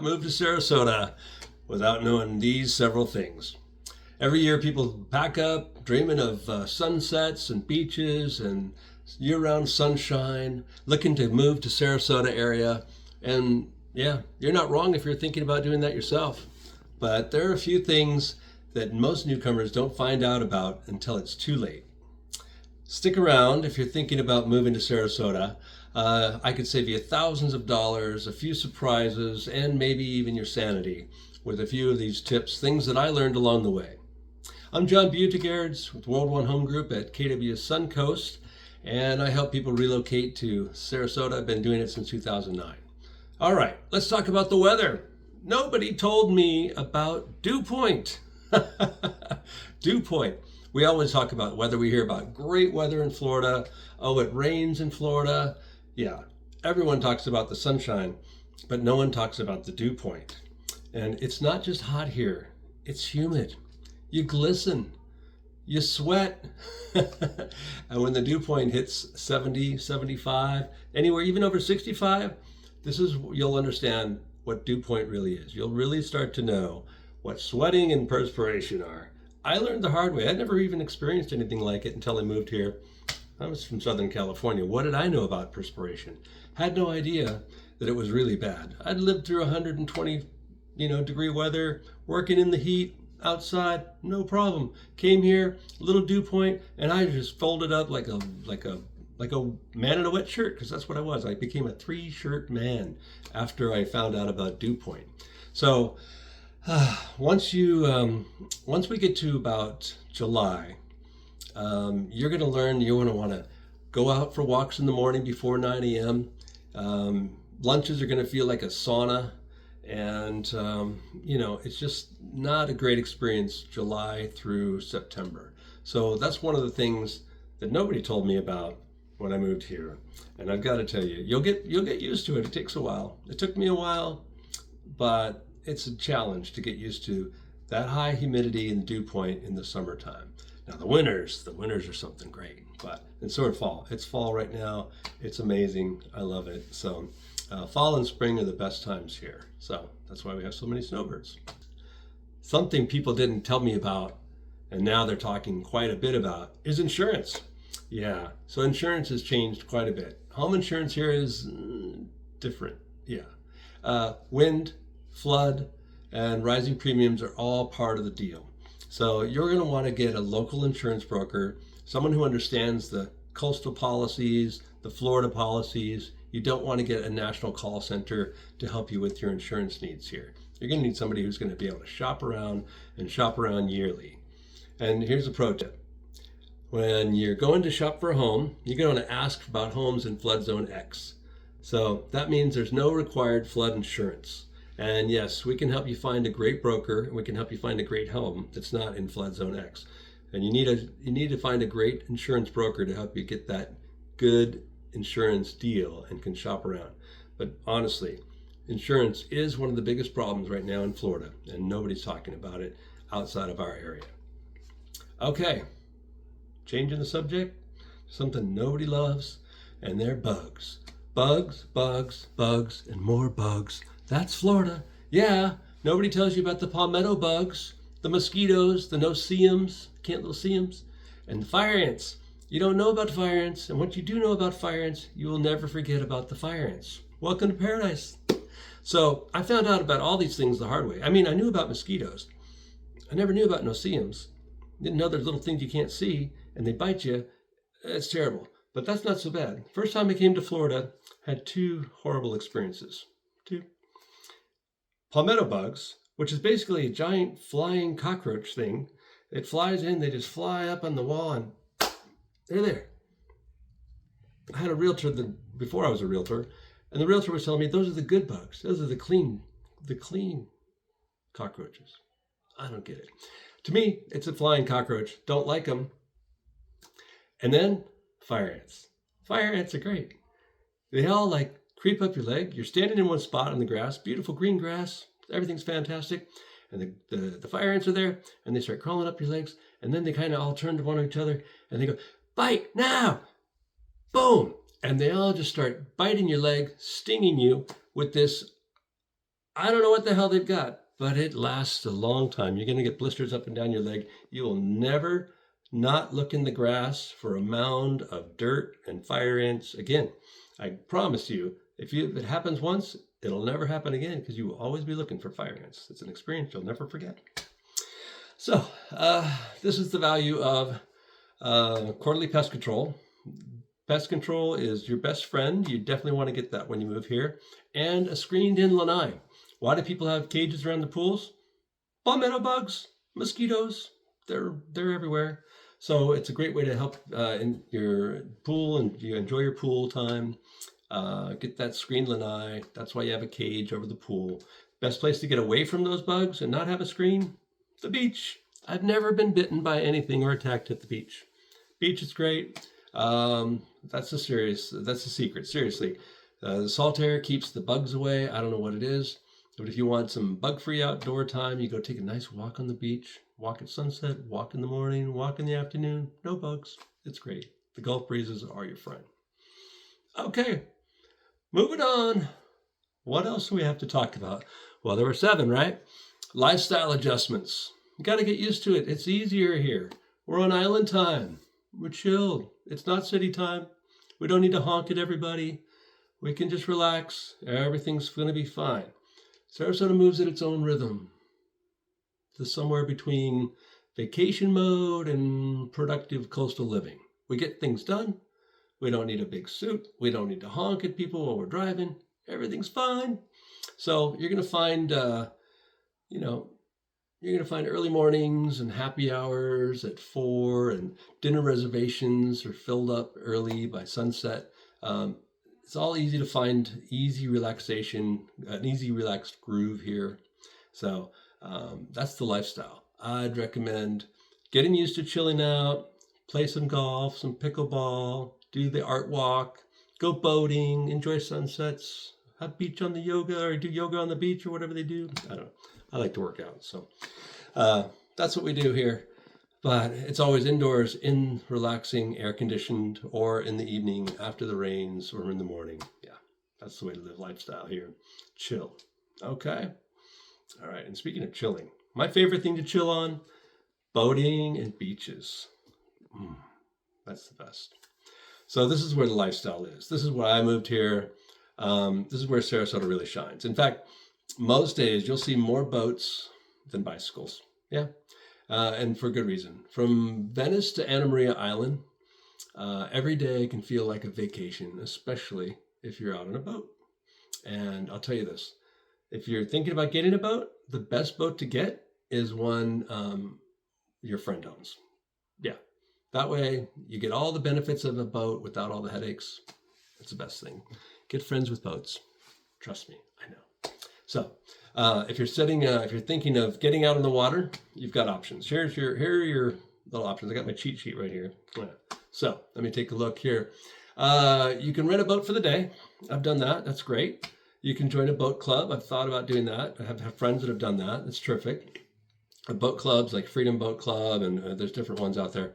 not move to Sarasota without knowing these several things. Every year people pack up dreaming of sunsets and beaches and year-round sunshine, looking to move to Sarasota area. And yeah, you're not wrong if you're thinking about doing that yourself. But there are a few things that most newcomers don't find out about until it's too late. Stick around if you're thinking about moving to Sarasota. I could save you thousands of dollars, a few surprises, and maybe even your sanity with a few of these tips, things that I learned along the way. I'm John Butegaards with World One Home Group at KW Suncoast, and I help people relocate to Sarasota. I've been doing it since 2009. All right, let's talk about the weather. Nobody told me about dew point. Dew point. We always talk about weather. We hear about great weather in Florida. Oh, it rains in Florida. Yeah, everyone talks about the sunshine, but no one talks about the dew point. And it's not just hot here. It's humid. You glisten. You sweat. And when the dew point hits 70, 75, anywhere even over 65, you'll understand what dew point really is. You'll really start to know what sweating and perspiration are. I learned the hard way. I'd never even experienced anything like it until I moved here. I was from Southern California. What did I know about perspiration? Had no idea that it was really bad. I'd lived through 120, degree weather, working in the heat, outside, no problem. Came here, little dew point, and I just folded up like a man in a wet shirt, because that's what I was. I became a 3-shirt man after I found out about dew point. So once we get to about July, you're going to learn you're going to want to go out for walks in the morning before 9 a.m. Lunches are going to feel like a sauna, and it's just not a great experience July through September. So that's one of the things that nobody told me about when I moved here, and I've got to tell you, you'll get used to it. It takes a while. It took me a while, but it's a challenge to get used to that high humidity and dew point in the summertime. Now the winters are something great, and so are fall. It's fall right now. It's amazing. I love it. So fall and spring are the best times here. So that's why we have so many snowbirds. Something people didn't tell me about, and now they're talking quite a bit about, is insurance. Yeah, so insurance has changed quite a bit. Home insurance here is different. Yeah, wind, flood, and rising premiums are all part of the deal. So you're going to want to get a local insurance broker, someone who understands the coastal policies, the Florida policies. You don't want to get a national call center to help you with your insurance needs here. You're going to need somebody who's going to be able to shop around yearly. And here's a pro tip. When you're going to shop for a home, you're going to ask about homes in flood zone X. So that means there's no required flood insurance. And yes, we can help you find a great broker, and we can help you find a great home that's not in flood zone X. And you need to find a great insurance broker to help you get that good insurance deal and can shop around. But honestly, insurance is one of the biggest problems right now in Florida, and nobody's talking about it outside of our area. Okay, changing the subject, something nobody loves, and they're bugs. Bugs, bugs, bugs, and more bugs. That's Florida. Yeah, nobody tells you about the palmetto bugs, the mosquitos, the no-see-ums, can't little-see-ums, and the fire ants. You don't know about fire ants, and what you do know about fire ants, you will never forget about the fire ants. Welcome to paradise. So I found out about all these things the hard way. I mean, I knew about mosquitoes. I never knew about no-see-ums. Didn't know there's little things you can't see, and they bite you. It's terrible, but that's not so bad. First time I came to Florida, had 2 horrible experiences. 2. Palmetto bugs, which is basically a giant flying cockroach thing. It flies in, they just fly up on the wall, and they're there. I had a realtor before I was a realtor, and the realtor was telling me those are the good bugs. Those are the clean cockroaches. I don't get it. To me, it's a flying cockroach. Don't like them. And then fire ants. Fire ants are great. They all creep up your leg. You're standing in one spot on the grass, beautiful green grass. Everything's fantastic. And the fire ants are there, and they start crawling up your legs, and then they kind of all turn to one of each other, and they go, bite now! Boom! And they all just start biting your leg, stinging you with this I don't know what the hell they've got, but it lasts a long time. You're going to get blisters up and down your leg. You will never not look in the grass for a mound of dirt and fire ants again. I promise you, if it happens once, it'll never happen again because you will always be looking for fire ants. It's an experience you'll never forget. So, this is the value of quarterly pest control. Pest control is your best friend. You definitely want to get that when you move here. And a screened-in lanai. Why do people have cages around the pools? Palmetto bugs, mosquitos, they're everywhere. So it's a great way to help in your pool, and you enjoy your pool time. Get that screened lanai. That's why you have a cage over the pool. Best place to get away from those bugs and not have a screen? The beach. I've never been bitten by anything or attacked at the beach. Beach is great. That's the secret. Seriously, the salt air keeps the bugs away. I don't know what it is, but if you want some bug-free outdoor time, you go take a nice walk on the beach. Walk at sunset, walk in the morning, walk in the afternoon. No bugs. It's great. The Gulf breezes are your friend. Okay, moving on. What else do we have to talk about? Well, there were 7, right? Lifestyle adjustments. You got to get used to it. It's easier here. We're on island time. We're chilled. It's not city time. We don't need to honk at everybody. We can just relax. Everything's going to be fine. Sarasota moves at its own rhythm. To somewhere between vacation mode and productive coastal living. We get things done. We don't need a big suit. We don't need to honk at people while we're driving. Everything's fine. So you're going to find, you're going to find early mornings and happy hours at 4, and dinner reservations are filled up early by sunset. It's all easy to find easy relaxation, an easy relaxed groove here. So that's the lifestyle. I'd recommend getting used to chilling out, play some golf, some pickleball, do the art walk, go boating, enjoy sunsets, have beach on the yoga, or do yoga on the beach, or whatever they do. I don't know. I like to work out, so that's what we do here. But it's always indoors, in relaxing, air conditioned, or in the evening after the rains, or in the morning. Yeah, that's the way to live lifestyle here. Chill. Okay. All right. And speaking of chilling, my favorite thing to chill on, boating and beaches. That's the best. So this is where the lifestyle is. This is why I moved here. This is where Sarasota really shines. In fact, most days you'll see more boats than bicycles. Yeah. And for good reason. From Venice to Anna Maria Island, every day can feel like a vacation, especially if you're out on a boat. And I'll tell you this, if you're thinking about getting a boat, the best boat to get is one your friend owns. Yeah. That way you get all the benefits of a boat without all the headaches. That's the best thing. Get friends with boats. Trust me, I know. So if you're thinking of getting out on the water, you've got options. Here are your little options. I got my cheat sheet right here. So let me take a look here. You can rent a boat for the day. I've done that. That's great. You can join a boat club. I've thought about doing that. I have friends that have done that. That's terrific. Boat clubs like Freedom Boat Club, and there's different ones out there.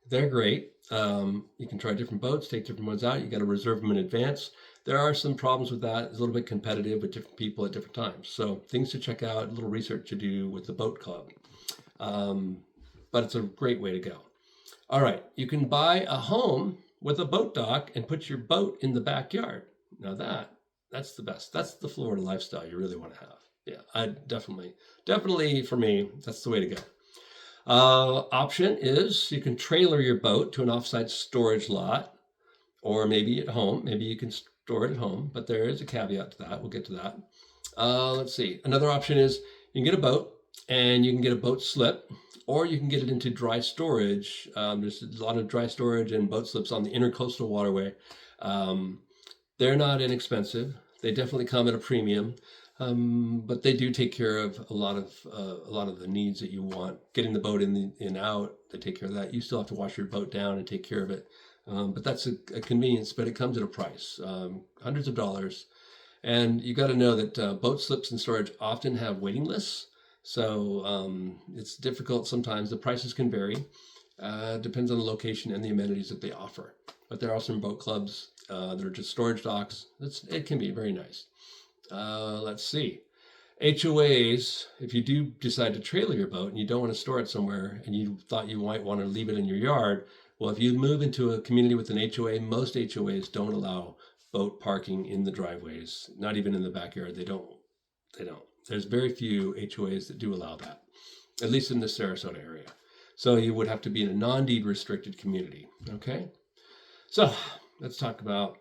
They're great. You can try different boats, take different ones out. You got to reserve them in advance. There are some problems with that. It's a little bit competitive with different people at different times. So things to check out, a little research to do with the boat club. But it's a great way to go. All right, you can buy a home with a boat dock and put your boat in the backyard. Now that's the best. That's the Florida lifestyle you really want to have. Yeah, I definitely for me, that's the way to go. Option is you can trailer your boat to an offsite storage lot, or maybe at home. Maybe you can store it at home, but there is a caveat to that. We'll get to that. Let's see. Another option is you can get a boat, and you can get a boat slip, or you can get it into dry storage. There's a lot of dry storage and boat slips on the intercoastal waterway. They're not inexpensive. They definitely come at a premium. But they do take care of a lot of the needs that you want. Getting the boat in and out, they take care of that. You still have to wash your boat down and take care of it. But that's a convenience, but it comes at a price, hundreds of dollars. And you got to know that boat slips and storage often have waiting lists. So it's difficult sometimes. The prices can vary. Depends on the location and the amenities that they offer. But there are some boat clubs that are just storage docks. It can be very nice. Let's see. HOAs, if you do decide to trailer your boat and you don't want to store it somewhere and you thought you might want to leave it in your yard, well, if you move into a community with an HOA, most HOAs don't allow boat parking in the driveways, not even in the backyard. They don't. There's very few HOAs that do allow that, at least in the Sarasota area. So you would have to be in a non-deed restricted community, okay? So let's talk about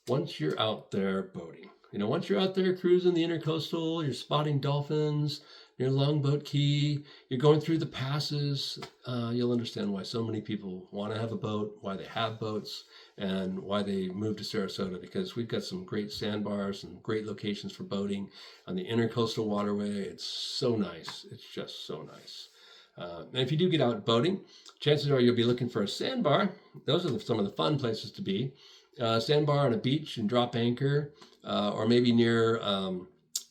once you're out there boating. Once you're out there cruising the intercoastal, you're spotting dolphins, you're in Longboat Key, you're going through the passes, you'll understand why so many people want to have a boat, why they have boats, and why they moved to Sarasota, because we've got some great sandbars and great locations for boating on the intercoastal waterway. It's so nice. It's just so nice. And if you do get out boating, chances are you'll be looking for a sandbar. Those are some of the fun places to be. Sandbar on a beach and drop anchor, or maybe near,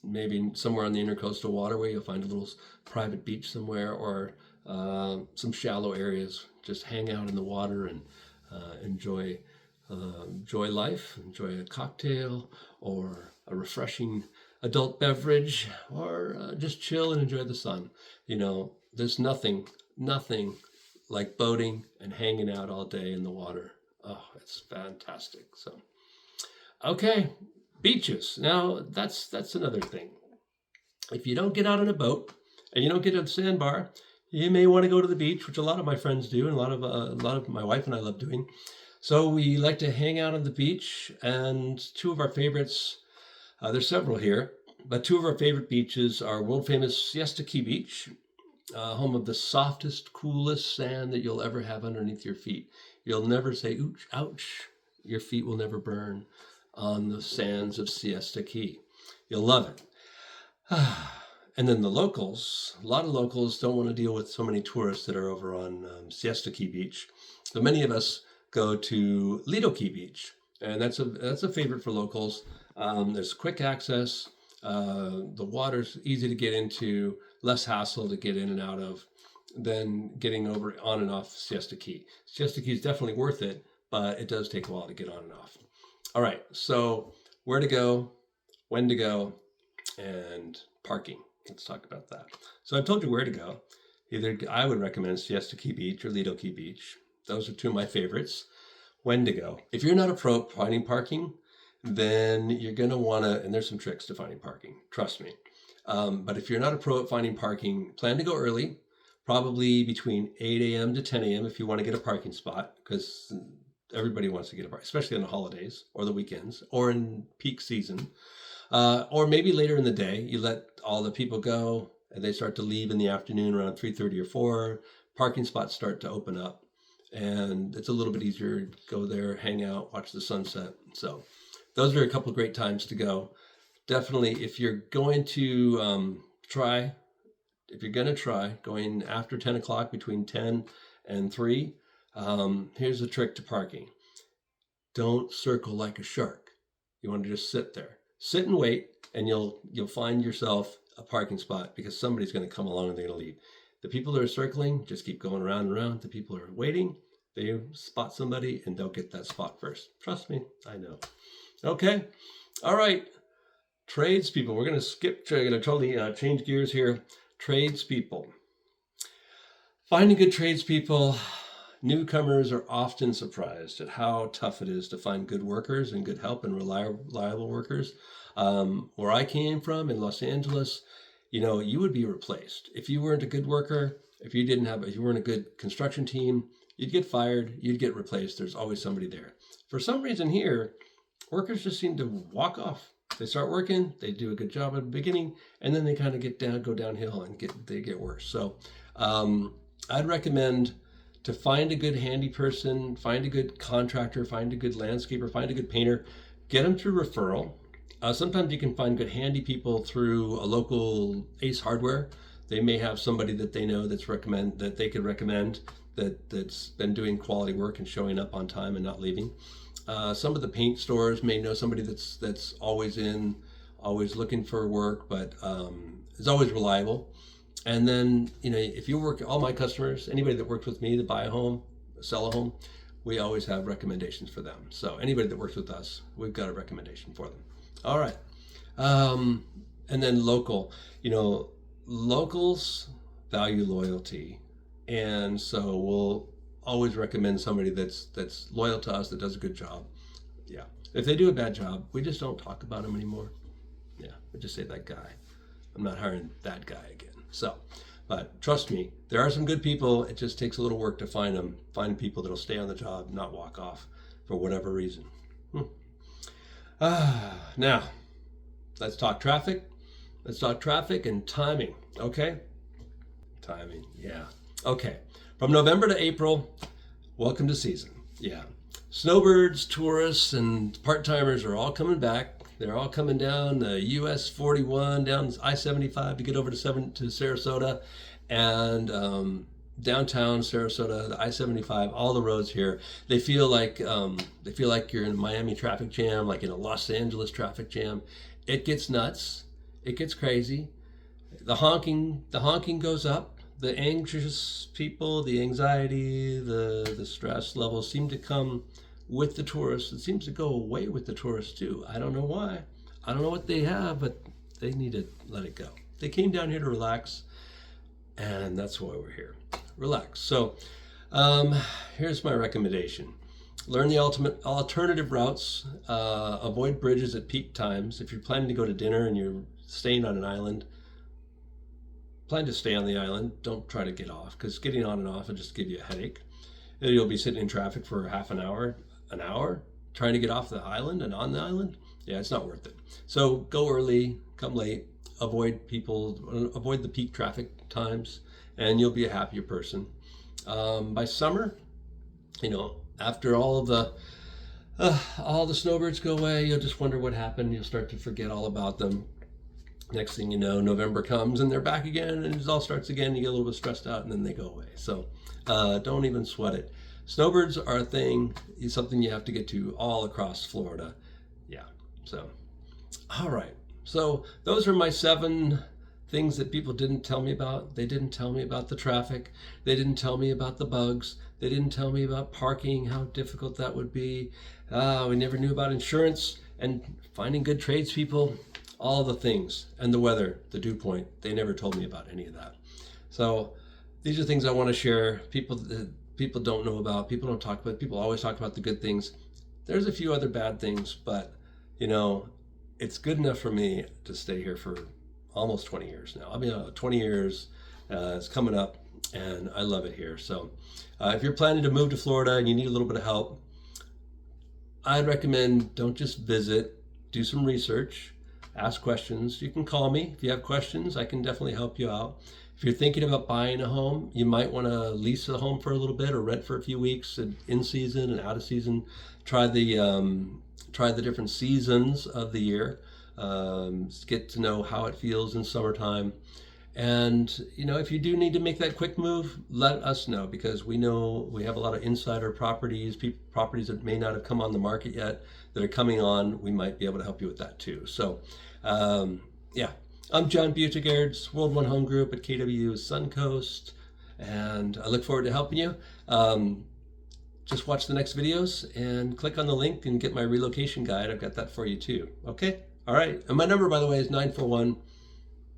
maybe somewhere on the intercoastal waterway, you'll find a little private beach somewhere, or some shallow areas. Just hang out in the water and enjoy life, enjoy a cocktail or a refreshing adult beverage, or just chill and enjoy the sun. There's nothing like boating and hanging out all day in the water. Oh, it's fantastic. So, okay, beaches. Now that's another thing. If you don't get out on a boat and you don't get a sandbar, you may want to go to the beach, which a lot of my friends do, and a lot of my wife and I love doing. So we like to hang out on the beach, and two of our favorites. There's several here, but two of our favorite beaches are world famous Siesta Key Beach, home of the softest, coolest sand that you'll ever have underneath your feet. You'll never say, ouch, ouch. Your feet will never burn on the sands of Siesta Key. You'll love it. And then the locals, a lot of locals don't want to deal with so many tourists that are over on Siesta Key Beach. So many of us go to Lido Key Beach, and that's a favorite for locals. There's quick access. The water's easy to get into, less hassle to get in and out of than getting over on and off Siesta Key. Siesta Key is definitely worth it, but it does take a while to get on and off. All right, so where to go, when to go, and parking. Let's talk about that. So I've told you where to go. Either I would recommend Siesta Key Beach or Lido Key Beach. Those are two of my favorites. When to go. If you're not a pro finding parking, then you're going to want to, and there's some tricks to finding parking, trust me. But if you're not a pro at finding parking, plan to go early, probably between 8 a.m. to 10 a.m. if you want to get a parking spot, because everybody wants to get a parking, especially on the holidays or the weekends or in peak season. Or maybe later in the day, you let all the people go and they start to leave in the afternoon around 3:30 or 4. Parking spots start to open up, and it's a little bit easier to go there, hang out, watch the sunset. So those are a couple of great times to go. Definitely, if you're going to try going after 10 o'clock, between 10 and 3, here's a trick to parking. Don't circle like a shark. You want to just sit there. Sit and wait, and you'll find yourself a parking spot, because somebody's going to come along and they're going to leave. The people that are circling just keep going around and around. The people who are waiting, they spot somebody and they'll get that spot first. Trust me, I know. Okay, all right. Tradespeople. We're going to totally change gears here. Tradespeople. Finding good tradespeople. Newcomers are often surprised at how tough it is to find good workers and good help and reliable workers. Where I came from in Los Angeles, you would be replaced. If you weren't a good worker, if you weren't a good construction team, you'd get fired, you'd get replaced. There's always somebody there. For some reason here, workers just seem to walk off. They start working, they do a good job at the beginning, and then they kind of go downhill and they get worse. So I'd recommend to find a good handy person, find a good contractor, find a good landscaper, find a good painter, get them through referral. Sometimes you can find good handy people through a local Ace Hardware. They may have somebody that they know that they could recommend that's been doing quality work and showing up on time and not leaving. Some of the paint stores may know somebody that's always looking for work, but is always reliable. And then, if you work, all my customers, anybody that works with me to buy a home, sell a home, we always have recommendations for them. So anybody that works with us, we've got a recommendation for them. All right. And And then local, locals value loyalty. And so we'll always recommend somebody that's loyal to us, that does a good job. Yeah. If they do a bad job, we just don't talk about them anymore. Yeah. We just say that guy. I'm not hiring that guy again. So, but trust me, there are some good people. It just takes a little work to find them, find people that'll stay on the job, not walk off for whatever reason. Now, let's talk traffic. Let's talk traffic and timing, okay? Timing, yeah. Okay, from November to April, welcome to season. Yeah, snowbirds, tourists, and part-timers are all coming back. They're all coming down the US 41, down I-75 to get over to Sarasota, and downtown Sarasota, the I-75, all the roads here. They feel like you're in a Miami traffic jam, like in a Los Angeles traffic jam. It gets nuts. It gets crazy. The honking goes up. The anxious people, the anxiety, the stress levels seem to come with the tourists. It seems to go away with the tourists too. I don't know why. I don't know what they have, but they need to let it go. They came down here to relax, and that's why we're here. Relax. So here's my recommendation. Learn the alternative routes. Avoid bridges at peak times. If you're planning to go to dinner and you're staying on an island, plan to stay on the island. Don't try to get off, because getting on and off will just give you a headache. You'll be sitting in traffic for half an hour, trying to get off the island and on the island. Yeah, it's not worth it. So go early, come late, avoid the peak traffic times, and you'll be a happier person. By summer, after all the snowbirds go away, you'll just wonder what happened. You'll start to forget all about them. Next thing you know, November comes and they're back again, and it all starts again. You get a little bit stressed out, and then they go away. So don't even sweat it. Snowbirds are a thing. It's something you have to get to all across Florida. Yeah. So, all right. So those are my 7 things that people didn't tell me about. They didn't tell me about the traffic. They didn't tell me about the bugs. They didn't tell me about parking, how difficult that would be. We never knew about insurance and finding good tradespeople. All the things, and the weather, the dew point. They never told me about any of that. So these are things I want to share. People don't know about, people don't talk about, people always talk about the good things. There's a few other bad things, but it's good enough for me to stay here for almost 20 years now. 20 years is coming up, and I love it here. So if you're planning to move to Florida and you need a little bit of help, I'd recommend don't just visit, do some research. Ask questions. You can call me if you have questions. I can definitely help you out. If you're thinking about buying a home, you might want to lease a home for a little bit or rent for a few weeks, in season and out of season. Try the different seasons of the year. Get to know how it feels in summertime. And if you do need to make that quick move, let us know, because we know we have a lot of insider properties that may not have come on the market yet that are coming on. We might be able to help you with that too. So yeah, I'm John Butegaerds, World One Home Group at KW Suncoast, and I look forward to helping you. Just watch the next videos and click on the link and get my relocation guide. I've got that for you too. Okay? All right. And my number, by the way, is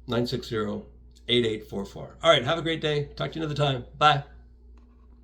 941-960-8844. All right. Have a great day. Talk to you another time. Bye.